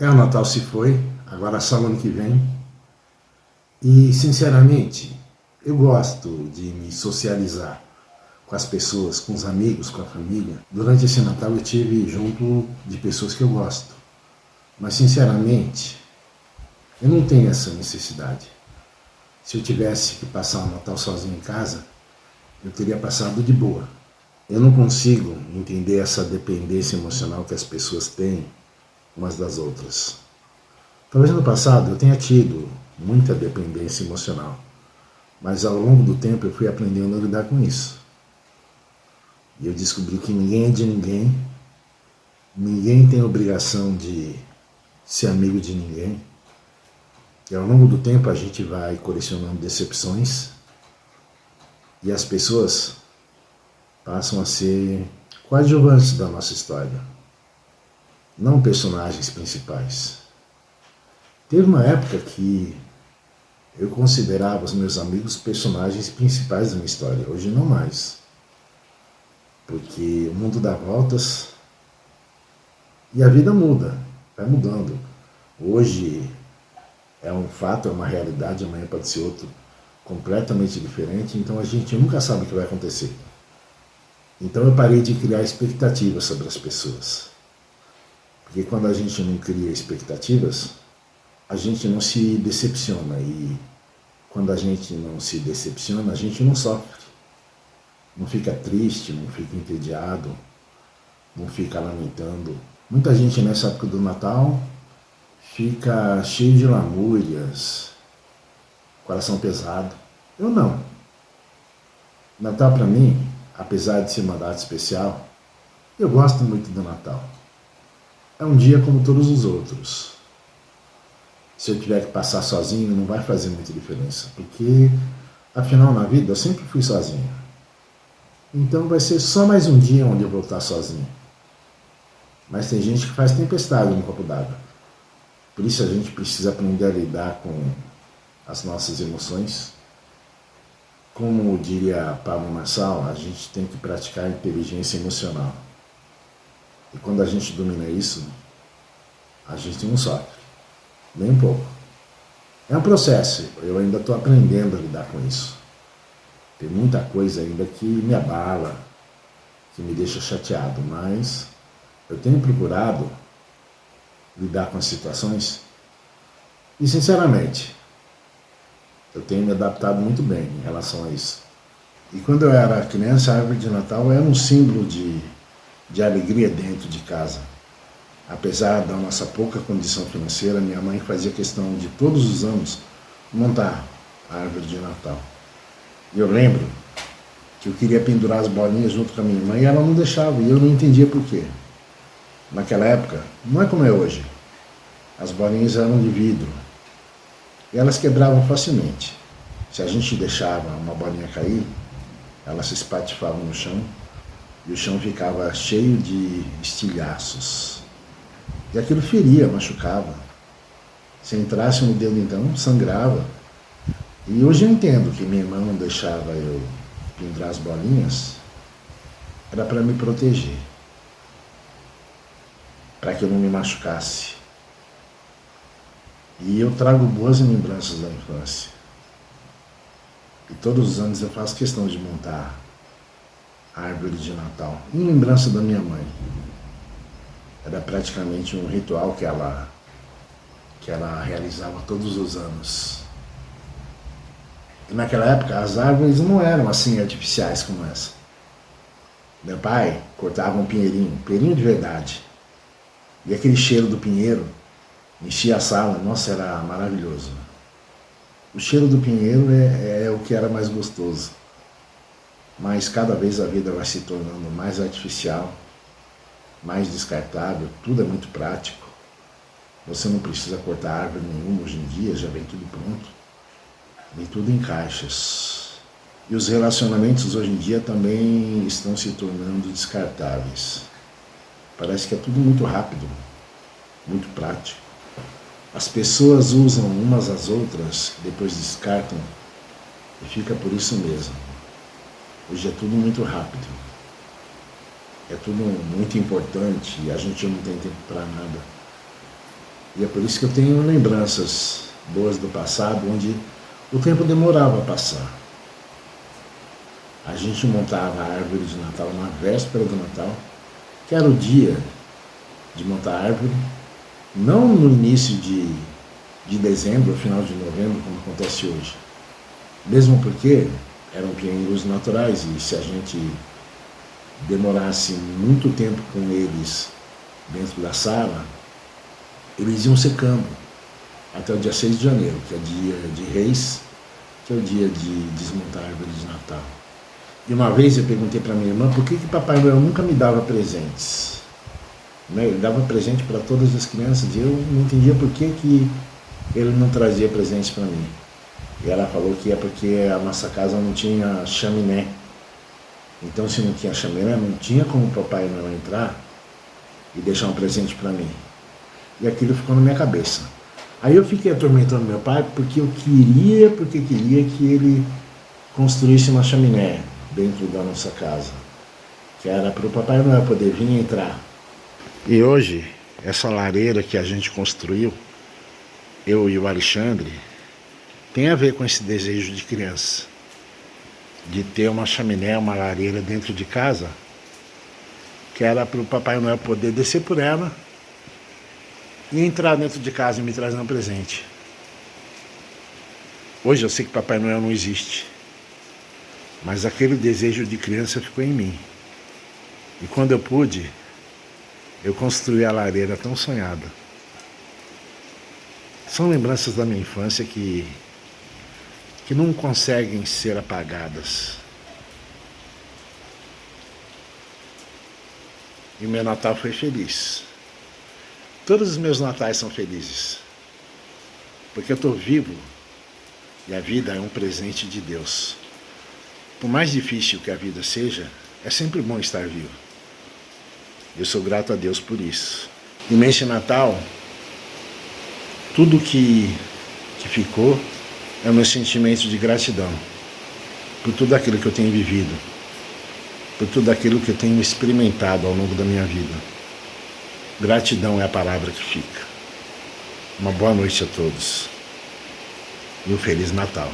O Natal se foi, agora só no ano que vem. E, sinceramente, eu gosto de me socializar com as pessoas, com os amigos, com a família. Durante esse Natal eu tive junto de pessoas que eu gosto. Mas, sinceramente, eu não tenho essa necessidade. Se eu tivesse que passar o Natal sozinho em casa, eu teria passado de boa. Eu não consigo entender essa dependência emocional que as pessoas têm umas das outras. Talvez no passado eu tenha tido muita dependência emocional, mas ao longo do tempo eu fui aprendendo a lidar com isso. E eu descobri que ninguém é de ninguém, ninguém tem obrigação de ser amigo de ninguém. E ao longo do tempo a gente vai colecionando decepções e as pessoas passam a ser coadjuvantes da nossa história, não personagens principais. Teve uma época que eu considerava os meus amigos personagens principais da minha história, hoje não mais. Porque o mundo dá voltas e a vida muda, vai mudando. Hoje é um fato, é uma realidade, amanhã pode ser outro completamente diferente, então a gente nunca sabe o que vai acontecer. Então eu parei de criar expectativas sobre as pessoas. Porque quando a gente não cria expectativas, a gente não se decepciona. E quando a gente não se decepciona, a gente não sofre. Não fica triste, não fica entediado, não fica lamentando. Muita gente nessa época do Natal fica cheio de lamúrias, coração pesado. Eu não. Natal para mim, apesar de ser uma data especial, eu gosto muito do Natal. É um dia como todos os outros. Se eu tiver que passar sozinho, não vai fazer muita diferença, porque afinal na vida eu sempre fui sozinho. Então vai ser só mais um dia onde eu vou estar sozinho. Mas tem gente que faz tempestade no copo d'água. Por isso a gente precisa aprender a lidar com as nossas emoções. Como diria Pablo Marçal, a gente tem que praticar a inteligência emocional. E quando a gente domina isso, a gente não sofre, nem um pouco. É um processo, eu ainda estou aprendendo a lidar com isso. Tem muita coisa ainda que me abala, que me deixa chateado, mas eu tenho procurado lidar com as situações e, sinceramente, eu tenho me adaptado muito bem em relação a isso. E quando eu era criança, a árvore de Natal era um símbolo de alegria dentro de casa. Apesar da nossa pouca condição financeira, minha mãe fazia questão de todos os anos montar a árvore de Natal. E eu lembro que eu queria pendurar as bolinhas junto com a minha irmã e ela não deixava, e eu não entendia por quê. Naquela época, não é como é hoje. As bolinhas eram de vidro e elas quebravam facilmente. Se a gente deixava uma bolinha cair, elas se espatifavam no chão e o chão ficava cheio de estilhaços. E aquilo feria, machucava. Se entrasse no dedo então, sangrava. E hoje eu entendo que minha irmã não deixava eu pendurar as bolinhas, era para me proteger, para que eu não me machucasse. E eu trago boas lembranças da infância. E todos os anos eu faço questão de montar a árvore de Natal, em lembrança da minha mãe. Era praticamente um ritual que ela realizava todos os anos. E naquela época as árvores não eram assim artificiais como essa. Meu pai cortava um pinheirinho de verdade. E aquele cheiro do pinheiro enchia a sala, nossa, era maravilhoso. O cheiro do pinheiro é o que era mais gostoso. Mas cada vez a vida vai se tornando mais artificial, mais descartável, tudo é muito prático. Você não precisa cortar árvore nenhuma hoje em dia, já vem tudo pronto. Vem tudo em caixas. E os relacionamentos hoje em dia também estão se tornando descartáveis. Parece que é tudo muito rápido, muito prático. As pessoas usam umas às outras, depois descartam e fica por isso mesmo. Hoje é tudo muito rápido. É tudo muito importante e a gente não tem tempo para nada. E é por isso que eu tenho lembranças boas do passado, onde o tempo demorava a passar. A gente montava a árvore de Natal na véspera do Natal, que era o dia de montar a árvore, não no início de dezembro, final de novembro, como acontece hoje. Mesmo porque eram pinheiros naturais e se a gente demorasse muito tempo com eles dentro da sala, eles iam secando até o dia 6 de janeiro, que é dia de Reis, que é o dia de desmontar a árvore de Natal. E uma vez eu perguntei para minha irmã por que Papai Noel nunca me dava presentes. Ele dava presente para todas as crianças e eu não entendia por que ele não trazia presentes para mim. E ela falou que é porque a nossa casa não tinha chaminé. Então, se não tinha chaminé, não tinha como o Papai Noel entrar e deixar um presente para mim. E aquilo ficou na minha cabeça. Aí eu fiquei atormentando meu pai porque queria que ele construísse uma chaminé dentro da nossa casa, que era para o Papai Noel poder vir e entrar. E hoje, essa lareira que a gente construiu, eu e o Alexandre, tem a ver com esse desejo de criança, de ter uma chaminé, uma lareira dentro de casa, que era para o Papai Noel poder descer por ela e entrar dentro de casa e me trazer um presente. Hoje eu sei que Papai Noel não existe, mas aquele desejo de criança ficou em mim. E quando eu pude, eu construí a lareira tão sonhada. São lembranças da minha infância que não conseguem ser apagadas. E meu Natal foi feliz. Todos os meus natais são felizes. Porque eu estou vivo e a vida é um presente de Deus. Por mais difícil que a vida seja, é sempre bom estar vivo. Eu sou grato a Deus por isso. E nesse Natal, tudo que ficou é o meu sentimento de gratidão por tudo aquilo que eu tenho vivido, por tudo aquilo que eu tenho experimentado ao longo da minha vida. Gratidão é a palavra que fica. Uma boa noite a todos e um Feliz Natal.